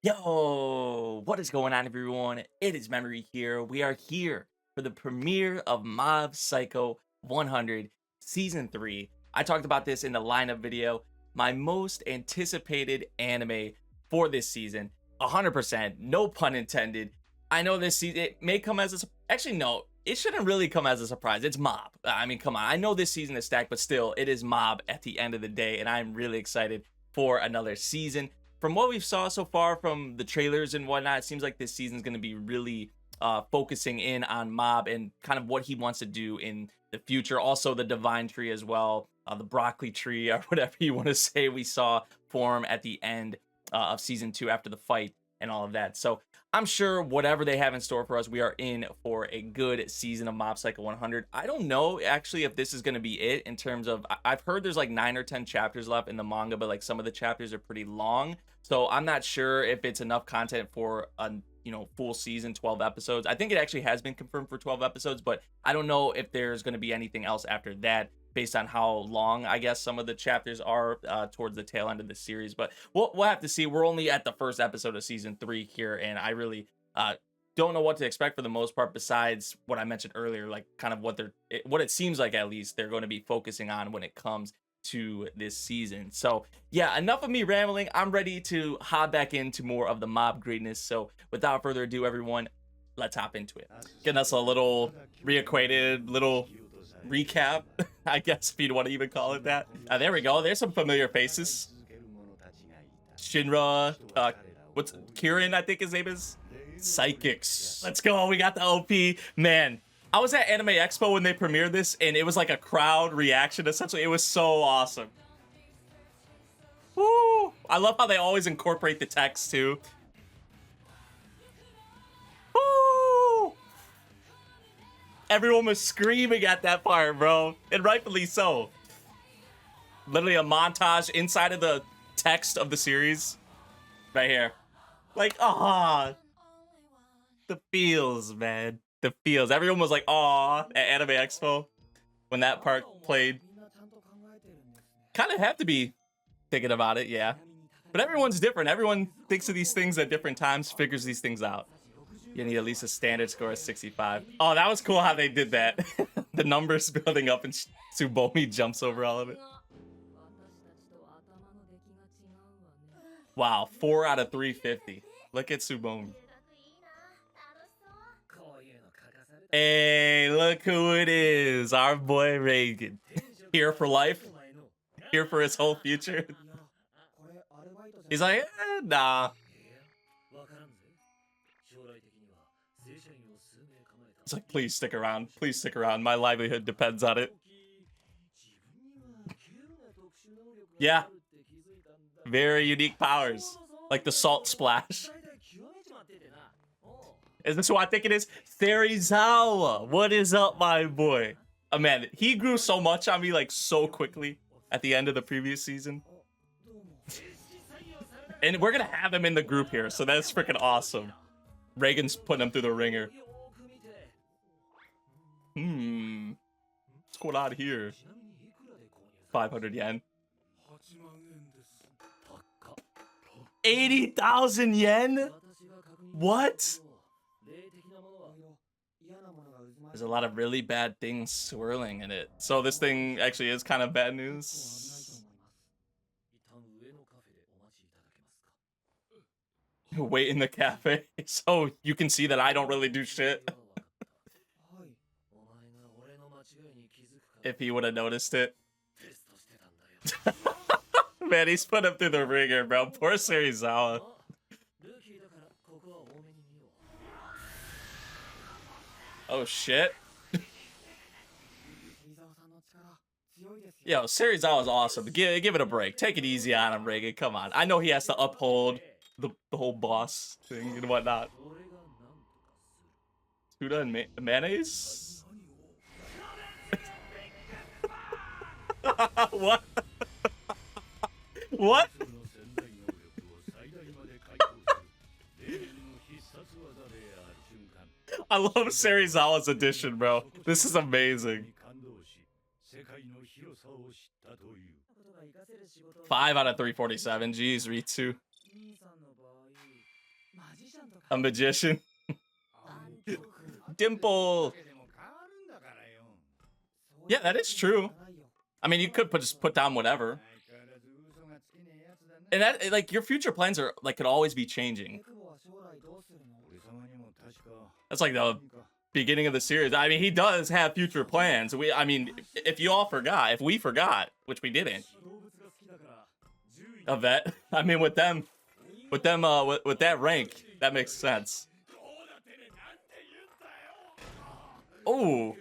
Yo, what is going on, everyone? It is Memory here. We are here for the premiere of Mob Psycho 100 Season 3. I talked about this in the lineup video. My most anticipated anime for this season. 100%, no pun intended. I know this season, it may come as a... Actually, no, it shouldn't really come as a surprise. It's Mob. I mean, come on. I know this season is stacked, but still, it is Mob at the end of the day, and I'm really excited for another season. From what we've saw so far from the trailers and whatnot, it seems like this season is going to be really focusing in on Mob and kind of what he wants to do in the future. Also, the Divine Tree as well, the Broccoli Tree, or whatever you want to say, we saw form at the end of Season 2 after the fight and all of that. So I'm sure whatever they have in store for us, we are in for a good season of Mob Psycho 100. I don't know actually if this is going to be it in terms of, I've heard there's like 9 or 10 chapters left in the manga, but like some of the chapters are pretty long. So I'm not sure if it's enough content for a full season, 12 episodes. I think it actually has been confirmed for 12 episodes, but I don't know if there's going to be anything else after that, based on how long I guess some of the chapters are towards the tail end of the series. But we'll have to see. We're only at the first episode of season 3 here, and I really don't know what to expect for the most part, besides what I mentioned earlier, like kind of what it seems like at least they're going to be focusing on when it comes to this season. So yeah, enough of me rambling. I'm ready to hop back into more of the Mob greatness. So without further ado, everyone, let's hop into it. Getting us a little reacquainted, little recap, I guess, if you'd want to even call it that. There we go. There's some familiar faces. Shinra, what's Kieran, I think his name is? Psychics. Let's go. We got the OP. Man, I was at Anime Expo when they premiered this, and it was like a crowd reaction, essentially. It was so awesome. Woo! I love how they always incorporate the text, too. Woo! Everyone was screaming at that part, bro. And rightfully so. Literally a montage inside of the text of the series. Right here. Like, ah. The feels, man. The feels. Everyone was like, aw, at Anime Expo when that part played. Kind of have to be thinking about it, yeah. But everyone's different. Everyone thinks of these things at different times, figures these things out. You need at least a standard score of 65. Oh, that was cool how they did that. The numbers building up and Tsubomi jumps over all of it. Wow, 4 out of 350. Look at Tsubomi. Hey, look who it is. Our boy Reigen. Here for life. Here for his whole future. He's like, nah. It's like, please stick around. Please stick around. My livelihood depends on it. Yeah. Very unique powers. Like the salt splash. Is this who I think it is? Serizawa. What is up, my boy? Oh, man, he grew so much on me, like, so quickly at the end of the previous season. And we're going to have him in the group here, so that's freaking awesome. Reigen's putting him through the ringer. What's going on here? 500 yen. 80,000 yen? What? There's a lot of really bad things swirling in it. So this thing actually is kind of bad news. Wait in the cafe. So you can see that I don't really do shit. If he would have noticed it. Man, he's put him through the ringer, bro. Poor Serizawa. Oh, shit. Yo, Serizawa's awesome. Give it a break. Take it easy on him, Reigen. Come on. I know he has to uphold the whole boss thing and whatnot. Tuna and mayonnaise? What? What? I love Serizawa's addition, bro. This is amazing. 5 out of 347. Jeez, Ritsu. A magician. Dimple. Yeah, that is true. I mean, you could just put down whatever. And that, like, your future plans are, like, could always be changing. That's like the beginning of the series. I mean, he does have future plans. I mean, if you all forgot, if we forgot, which we didn't. A vet. I mean, with that rank, that makes sense. Oh.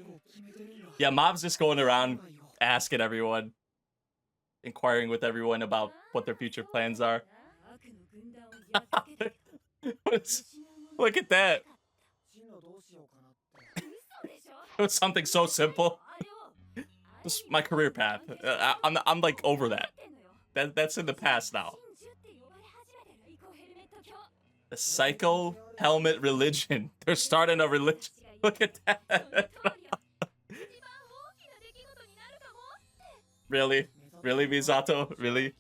Yeah, Mob's just going around asking everyone, inquiring with everyone about what their future plans are. Look at that. It was something so simple. Just my career path. I'm like over that. That's in the past now. The psycho helmet religion. They're starting a religion. Look at that. Really? Really, Misato? Really?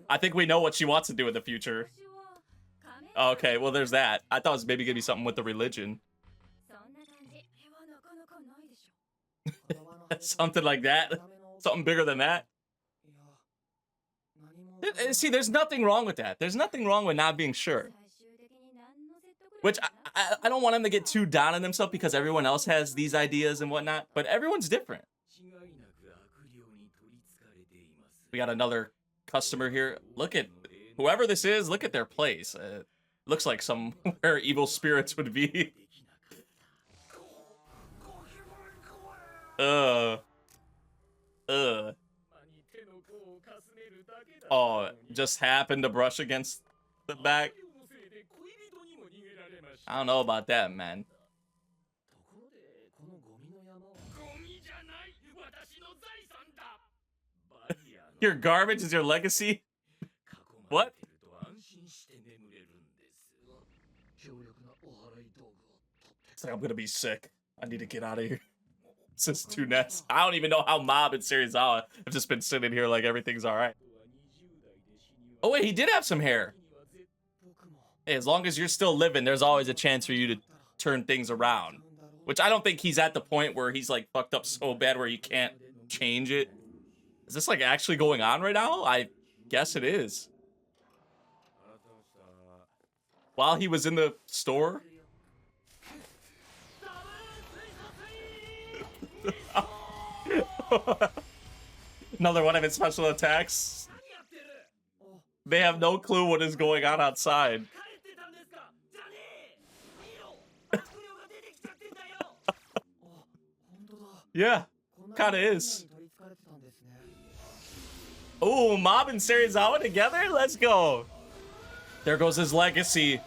I think we know what she wants to do in the future. Okay, well, there's that. I thought it was maybe gonna be something with the religion. Something like that. Something bigger than that. See, there's nothing wrong with that. There's nothing wrong with not being sure. Which, I don't want him to get too down on himself because everyone else has these ideas and whatnot, but everyone's different. We got another customer here. Look at, whoever this is, look at their place. Looks like somewhere evil spirits would be. Oh, just happened to brush against the back. I don't know about that, man. Your garbage is your legacy? What? It's like, I'm gonna be sick. I need to get out of here. This is too nuts. I don't even know how Mob and Serizawa have just been sitting here like everything's alright. Oh wait, he did have some hair. Hey, as long as you're still living, there's always a chance for you to turn things around. Which I don't think he's at the point where he's like fucked up so bad where you can't change it. Is this like actually going on right now? I guess it is. While he was in the store? Another one of his special attacks. They have no clue what is going on outside. Yeah, kinda is. Oh, Mob and Serizawa together? Let's go. There goes his legacy.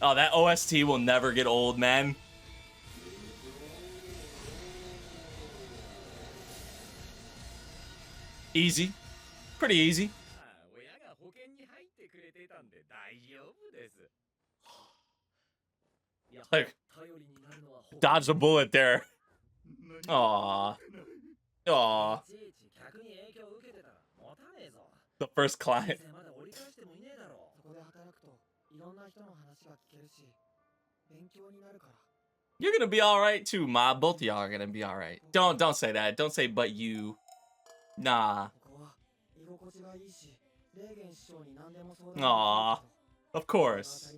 Oh, that OST will never get old, man. Easy. Pretty easy. Like, dodge a bullet there. Aww. Aww. The first client. You're gonna be alright too, Mob. Both of y'all are gonna be alright. Don't say that. Don't say but you. Nah. Aww. Of course.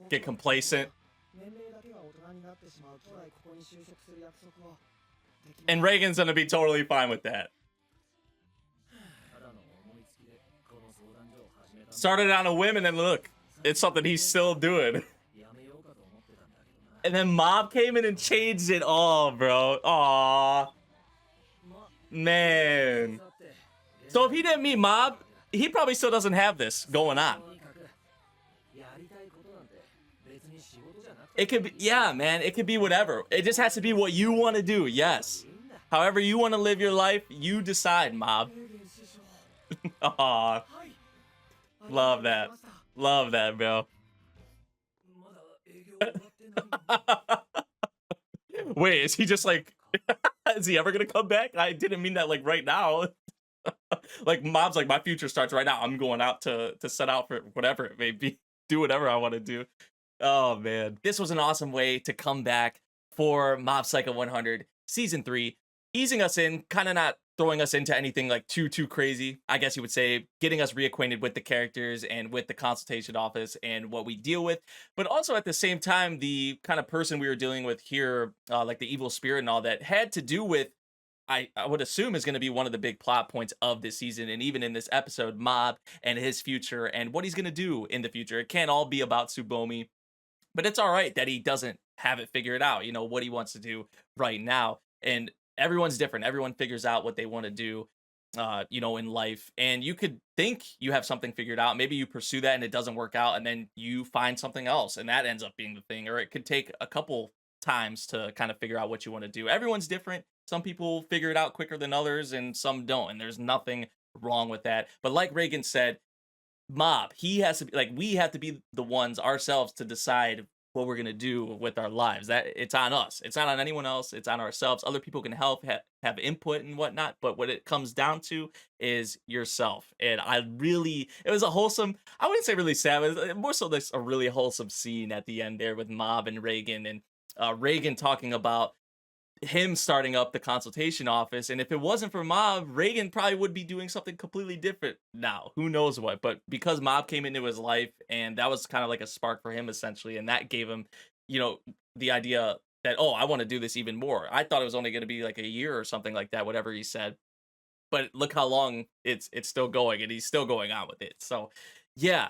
Get complacent. And Reigen's gonna be totally fine with that. Started on a whim and then look, it's something he's still doing. And then Mob came in and changed it all, bro. Aww. Man. So if he didn't meet Mob, he probably still doesn't have this going on. It could be, yeah, man, it could be whatever. It just has to be what you want to do, yes. However you want to live your life, you decide, Mob. Aww. Love that. Love that, bro. Wait, is he just like... Is he ever gonna come back? I didn't mean that like right now. Like Mob's like, my future starts right now. I'm going out to set out for whatever it may be, do whatever I want to do. Oh man, this was an awesome way to come back for Mob Psycho 100 season 3, easing us in, kind of not throwing us into anything like too crazy, I guess you would say, getting us reacquainted with the characters and with the consultation office and what we deal with, but also at the same time the kind of person we were dealing with here, like the evil spirit and all that, had to do with, I would assume, is going to be one of the big plot points of this season, and even in this episode, Mob and his future and what he's going to do in the future. It can't all be about Tsubomi, but it's all right that he doesn't have it figured out, what he wants to do right now. And everyone's different. Everyone figures out what they want to do, in life. And you could think you have something figured out. Maybe you pursue that and it doesn't work out, and then you find something else, and that ends up being the thing. Or it could take a couple times to kind of figure out what you want to do. Everyone's different. Some people figure it out quicker than others, and some don't. And there's nothing wrong with that. But like Reigen said, Mob, he has to be like, we have to be the ones ourselves to decide what we're gonna do with our lives. That it's on us. It's not on anyone else. It's on ourselves. Other people can help, have input and whatnot, but what it comes down to is yourself. And it was a wholesome. I wouldn't say really sad, but more so this a really wholesome scene at the end there with Mob and Reigen, and Reigen talking about him starting up the consultation office. And if it wasn't for Mob, Reigen probably would be doing something completely different now. Who knows what? But because Mob came into his life, and that was kind of like a spark for him essentially, and that gave him, the idea that, oh, I want to do this even more. I thought it was only going to be like a year or something like that, whatever he said. But look how long it's still going, and he's still going on with it. So yeah,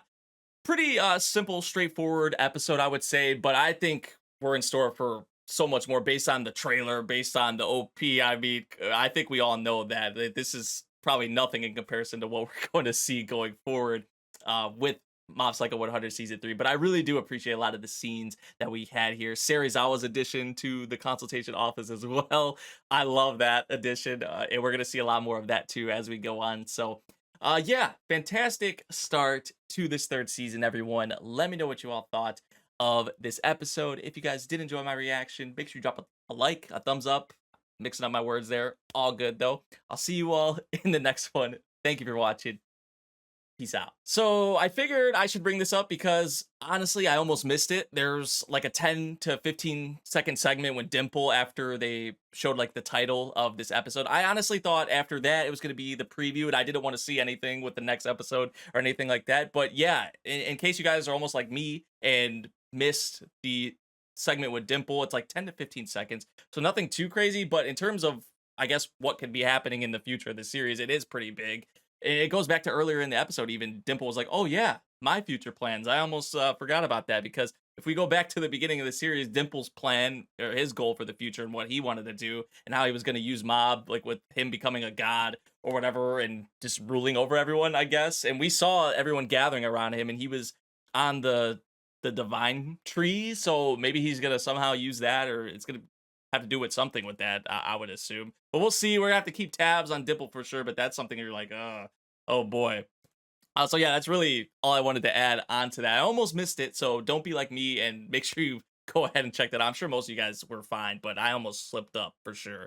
pretty simple, straightforward episode, I would say. But I think we're in store for so much more based on the trailer, based on the OP. I mean, I think we all know that this is probably nothing in comparison to what we're going to see going forward with Mob Psycho 100 season 3. But I really do appreciate a lot of the scenes that we had here. Serizawa's addition to the consultation office as well. I love that addition, and we're going to see a lot more of that too as we go on. So yeah, fantastic start to this third season, everyone. Let me know what you all thought of this episode. If you guys did enjoy my reaction, make sure you drop a like, a thumbs up. Mixing up my words there. All good though. I'll see you all in the next one. Thank you for watching. Peace out. So I figured I should bring this up because honestly, I almost missed it. There's like a 10 to 15 second segment with Dimple after they showed like the title of this episode. I honestly thought after that it was going to be the preview, and I didn't want to see anything with the next episode or anything like that. But yeah, in case you guys are almost like me and missed the segment with Dimple, it's like 10 to 15 seconds. So nothing too crazy, but in terms of, I guess, what could be happening in the future of the series, it is pretty big. It goes back to earlier in the episode. Even Dimple was like, oh yeah, my future plans. I almost forgot about that, because if we go back to the beginning of the series, Dimple's plan, or his goal for the future and what he wanted to do and how he was going to use Mob, like with him becoming a god or whatever and just ruling over everyone, I guess. And we saw everyone gathering around him, and he was on the divine tree, so maybe he's going to somehow use that, or it's going to have to do with something with that, I would assume. But we'll see. We're gonna have to keep tabs on Dimple for sure, but that's something you're like, oh boy. So yeah, that's really all I wanted to add on to that. I almost missed it, so don't be like me and make sure you go ahead and check that out. I'm sure most of you guys were fine, but I almost slipped up for sure.